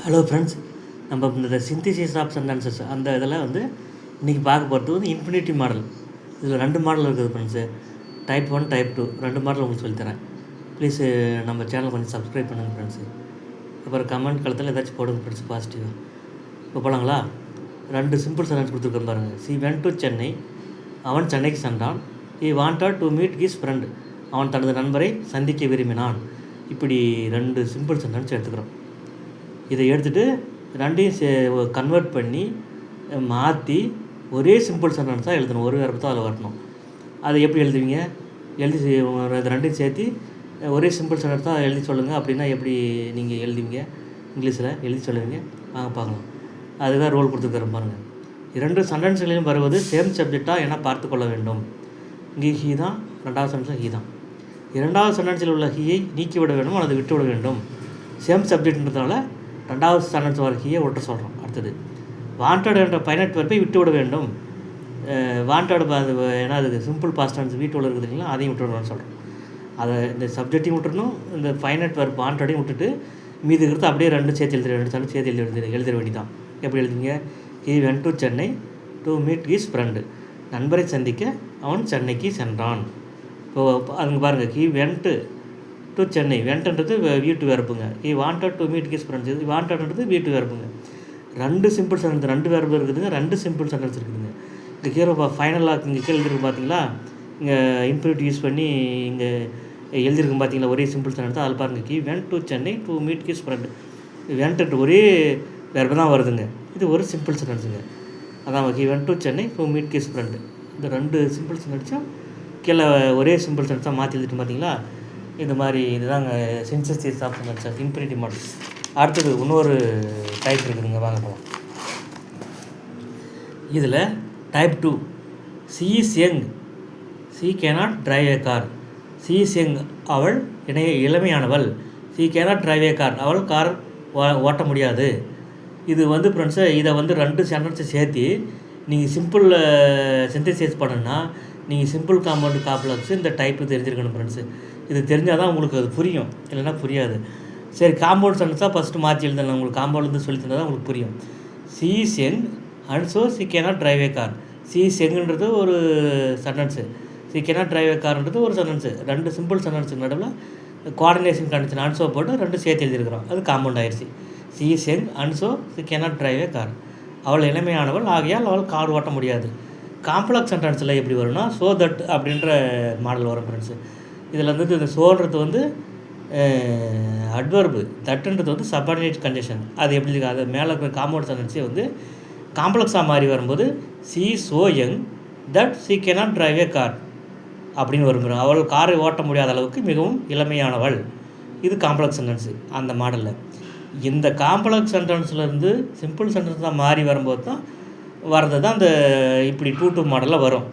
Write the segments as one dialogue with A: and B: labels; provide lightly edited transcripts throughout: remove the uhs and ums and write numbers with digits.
A: Hello friends, நம்ம இந்த synthesis of sentences அந்த இதில் வந்து இன்றைக்கி பார்க்க போகிறது வந்து இன்ஃபினிட்டி மாடல். இதில் 2 மாடல் இருக்குது ஃப்ரெண்ட்ஸு, டைப் 1 டைப் 2 2 மாடல் உங்களுக்கு சொல்லித்தரேன். ப்ளீஸ் நம்ம சேனல் கொஞ்சம் சப்ஸ்கிரைப் பண்ணுங்கள் ஃப்ரெண்ட்ஸு. அப்புறம் கமெண்ட் காலத்தில் ஏதாச்சும் போடுங்க ஃப்ரெண்ட்ஸ் பாசிட்டிவாக. இப்போ போகலாங்களா? 2 சிம்பிள் சென்டென்ஸ் கொடுத்துருக்கேன் பாருங்கள். சி வென்ட் டு சென்னை, அவன் சென்னைக்கு சென்றான். He wanted to meet his friend, அவன் தனது நண்பரை சந்திக்க விரும்பினான். இப்படி 2 சிம்பிள் சென்டென்ஸ் எடுத்துக்கிறோம். இதை எடுத்துகிட்டு ரெண்டையும் கன்வெர்ட் பண்ணி மாற்றி ஒரே சிம்பிள் சென்டென்ஸாக எழுதணும். ஒரு வேர்பு தான் அதில் வரணும். அதை எப்படி எழுதுவீங்க? எழுதி இது ரெண்டையும் சேர்த்து ஒரே சிம்பிள் சென்டென்ஸ் தான் எழுதி சொல்லுங்கள். அப்படின்னா எப்படி நீங்கள் எழுதுவீங்க? இங்கிலீஷில் எழுதி சொல்லுவீங்க. வாங்க பார்க்கலாம். அதுதான் ரோல் கொடுத்துருக்குறேன் பாருங்கள். 2 சென்டென்ஸ்களையும் வருவது சேம் சப்ஜெக்டாக என பார்த்து கொள்ள வேண்டும். இங்கே ஹீ தான், 2வது சென்டென்ஸில் ஹீ தான். 2வது சென்டென்ஸில் உள்ள ஹீயை நீக்கிவிட வேண்டும் அல்லது விட்டுவிட வேண்டும். சேம் சப்ஜெக்ட்ன்றதுனால 2வது சென்டென்ஸ் வர ஹீயை விட்டு சொல்கிறோம். அடுத்தது வாண்டட் என்ற ஃபைனைட் வெர்பை விட்டு விட வேண்டும். வாண்டட் அது ஏன்னா அது சிம்பிள் பாஸ்ட் டென்ஸ் வீட்டு உள்ள இருக்குது இல்லைங்களா, அதையும் விட்டுவிடணும்னு சொல்கிறோம். அதை இந்த சப்ஜெக்டையும் விட்டுறணும், இந்த ஃபைனைட் வெர்ப் வாண்டடையும் விட்டுட்டு மீதி இருக்கிறது அப்படியே 2 சேர்த்து எழுதி 2 சென்டென்ஸ் சேர்த்து எழுதிட வேண்டியதான். எப்படி எழுதுவீங்க? He went to Chennai to meet his friend, நண்பரை சந்திக்க அவன் சென்னைக்கு சென்றான். இப்போது அதுங்க பாருங்கள், ஹி வென்ட்டு டு சென்னை, வென்ட்ன்றது வீட்டு வேர்புங்க. He wanted to meet his friends, இது வாண்டட்ன்றது வீட்டு வேர்புங்க. 2 சிம்பிள் சென்டென்ஸ், 2 வேர்பு இருக்குதுங்க, 2 சிம்பிள் சென்டென்ஸ் இருக்குதுங்க. இந்த ஹீரோ ஃபைனலாக இங்கே கீழே எழுதிருக்கு பார்த்தீங்களா, இங்கே இன்ஃபினிட் யூஸ் பண்ணி இங்கே எழுதியிருக்கும் பார்த்தீங்களா, ஒரே சிம்பிள் சென்டென்ஸ் தான். அதில் பாருங்கள், he went to Chennai to meet his friend. Went ஒரே வேர்பு தான் வருதுங்க. இது ஒரு சிம்பிள் சென்டென்ஸுங்க. அதான் he went to Chennai to meet his friend. இந்த 2 சிம்பிள் சென்டென்ஸும் கீழே ஒரே சிம்பிள் சென்டென்ஸாக மாற்றி எழுதிட்டு பார்த்தீங்களா. இந்த மாதிரி இதுதாங்க synthesis of sentences infinitive model. அடுத்தது இன்னொரு டைப் இருக்குதுங்க, வாங்க போகலாம். இதில் type 2, she is young, she cannot drive a car. She is young, அவள் இளமையானவள். She cannot drive a car, அவள் கார் ஓட்ட முடியாது. இது வந்து ஃப்ரெண்ட்ஸு, இதை வந்து 2 சென்டென்ஸை சேர்த்து நீங்கள் சிம்பிள் சிந்தசிஸ் பண்ணணுன்னா நீங்கள் சிம்பிள் காம்பவுண்ட் காம்ப்ளெக்ஸ் இந்த டைப்பு தெரிஞ்சிருக்கணும் ஃப்ரெண்ட்ஸு. இது தெரிஞ்சால் தான் உங்களுக்கு அது புரியும், இல்லைன்னா புரியாது. சரி, காம்பவுண்ட் சென்டென்ஸாக ஃபஸ்ட்டு மாற்றி எழுதணும். உங்களுக்கு காம்பவுண்ட் சொல்லி தந்தால் தான் உங்களுக்கு புரியும். She is young and so she cannot drive a car. She is யங்ன்றது ஒரு sentence, she cannot drive a கார்ன்றது ஒரு சென்டென்ஸு. 2 சிம்பிள் சென்டென்ஸுக்கு நடுவில் கோஆர்டினேஷன் கண்டிஷன் அண்ட் ஸோ போட்டு 2 சேர்த்து எழுதியிருக்கிறோம். அது காம்பவுண்ட் ஆயிடுச்சு. C is young and so she cannot drive a car, அவள் இளமையானவள் ஆகையால் அவள் கார் ஓட்ட முடியாது. காம்ப்ளெக்ஸ் சென்டென்ஸில் எப்படி வரும்னா ஸோ தட் அப்படின்ற மாடல் வரும் ஃப்ரெண்ட்ஸு. இதில் வந்து இந்த சோன்றது வந்து அட்வர்பு, தட்டுன்றது வந்து சப்பார்டினேட் கண்டிஷன். அது எப்படி இருக்குது, அது மேலே இருக்கிற காம்பவுண்ட் சென்டென்ஸே வந்து காம்ப்ளெக்ஸாக மாறி வரும்போது C so young that C cannot drive a car அப்படின்னு வரும். அவள் காரை ஓட்ட முடியாத அளவுக்கு மிகவும் இளமையானவள். இது காம்ப்ளெக்ஸ் சென்டென்ஸு அந்த மாடலில். இந்த காம்ப்ளெக்ஸ் சென்டென்ஸ்லேருந்து சிம்பிள் சென்டென்ஸ் தான் மாறி வரும்போது தான் வர்றது தான் அந்த இப்படி 2 மாடலில் வரும்.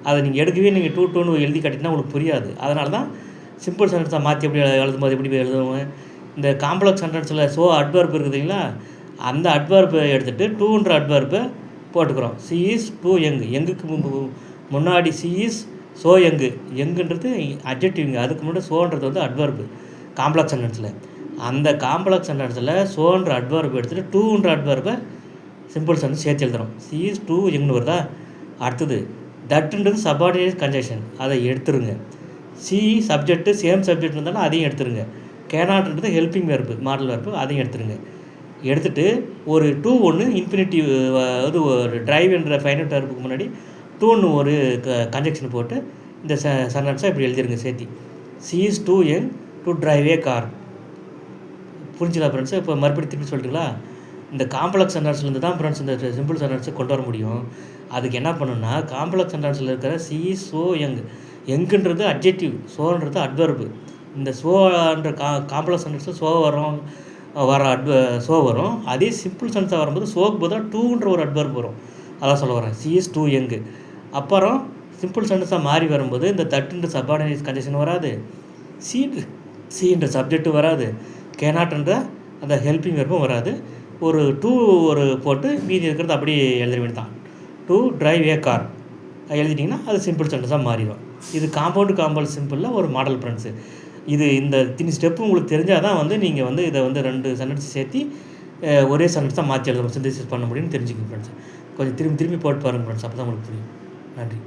A: அதை நீங்கள் எடுக்கவே நீங்கள் 2 எழுதி கட்டினா உங்களுக்கு புரியாது. அதனால தான் சிம்பிள் சென்டென்ஸை மாற்றி எப்படி எழுதும்போது எப்படி எழுதுவாங்க, இந்த காம்ப்ளெக்ஸ் சென்டென்ஸில் ஸோ அட்வர்ப் இருக்குதுங்களா, அந்த அட்வர்பை எடுத்துகிட்டு 2ன்ற அட்வர்பை போட்டுக்கிறோம். சி இஸ் டூ யங், யங்குக்கு முன்னாடி சி இஸ் ஸோ யங்கு, யங்குன்றது அட்ஜெக்டிவ்ங்க, அதுக்கு முன்னாடி ஸோன்றது வந்து அட்வர்பு காம்ப்ளெக்ஸ் சென்டென்ஸில். அந்த காம்ப்ளெக்ஸ் சென்டென்ஸில் ஸோன்ற அட்வர்பை எடுத்துகிட்டு 2ன்ற அட்வர்பை சிம்பிள் சென்டென்ஸ் சேர்த்து எழுதுகிறோம். சி இஸ் டூ யங்னு வருதா. அடுத்தது தட்டுன்றது சப்பார்டினேட் கண்டிஷன், அதை எடுத்துருங்க. சி சப்ஜெக்ட்டு சேம் சப்ஜெக்ட் இருந்தாலும் அதையும் எடுத்துருங்க. கேனாட்ன்றது ஹெல்பிங் வெர்பு மாடல் வெர்பு, அதையும் எடுத்துருங்க. எடுத்துகிட்டு ஒரு 2 இன்ஃபினிட்டிவ் அது ஒரு டிரைவ் என்ற ஃபைனைட் வெர்புக்கு முன்னாடி 2 ஒரு கன்ஜெக்ஷன் போட்டு இந்த சென்டென்ஸை இப்படி எழுதிருங்க சேர்த்தி. She is too young to drive a car. புரிஞ்சுங்களா ஃப்ரெண்ட்ஸு? இப்போ மறுபடியும் திருப்பி சொல்லிட்டுங்களா, இந்த காம்ப்ளெக்ஸ் சென்டென்ஸ்லேருந்து தான் ஃப்ரெண்ட்ஸ் இந்த சிம்பிள் சென்டென்ஸை கொண்டு வர முடியும். அதுக்கு என்ன பண்ணணும்னா காம்ப்ளெக்ஸ் சென்டென்ஸில் இருக்கிற சி ஸோ யங், யங்குன்றது அட்ஜெக்டிவ், சோன்றது அட்வர்பு. இந்த சோன்ற காம்ப்ளெக்ஸ் சென்டென்ஸில் ஸோ வரும். அதே சிம்பிள் சென்டென்ஸாக வரும்போது சோக்கு பதிலாக 2ன்ற ஒரு அட்வர்பு வரும். அதான் சொல்ல வரேன், சி இஸ் டூ யங்கு. அப்புறம் சிம்பிள் சென்டென்ஸாக மாறி வரும்போது இந்த தட்டுன்ற சப்பார்டினேட் கண்டிஷன் வராது, சின்ற சப்ஜெக்ட்டு வராது, கேனாட்ன்ற அந்த ஹெல்பிங் வெர்பும் வராது. ஒரு 2 போட்டு மீதி இருக்கிறது அப்படியே எழுத வேண்டியதான். டு டிரைவ் ஏ கார் எழுதிட்டிங்கன்னா அது சிம்பிள் சென்டென்ஸாக மாறிடும். இது காம்பவுண்ட் சிம்பிளில் ஒரு மாடல் ஃப்ரெண்ட்ஸு. இது இந்த ஸ்டெப்பு உங்களுக்கு தெரிஞ்சால் தான் வந்து நீங்கள் வந்து இதை வந்து 2 சென்டென்ஸ் சேர்த்து ஒரே சென்டென்ஸ் தான் மாற்றி எழுத சிந்தசிஸ் பண்ண முடியும்னு தெரிஞ்சுக்கங்க ஃப்ரெண்ட்ஸ். கொஞ்சம் திரும்பி திரும்பி போட்டு பாருங்கள் ஃப்ரெண்ட்ஸ், அப்போ தான் உங்களுக்கு புரியும். நன்றி.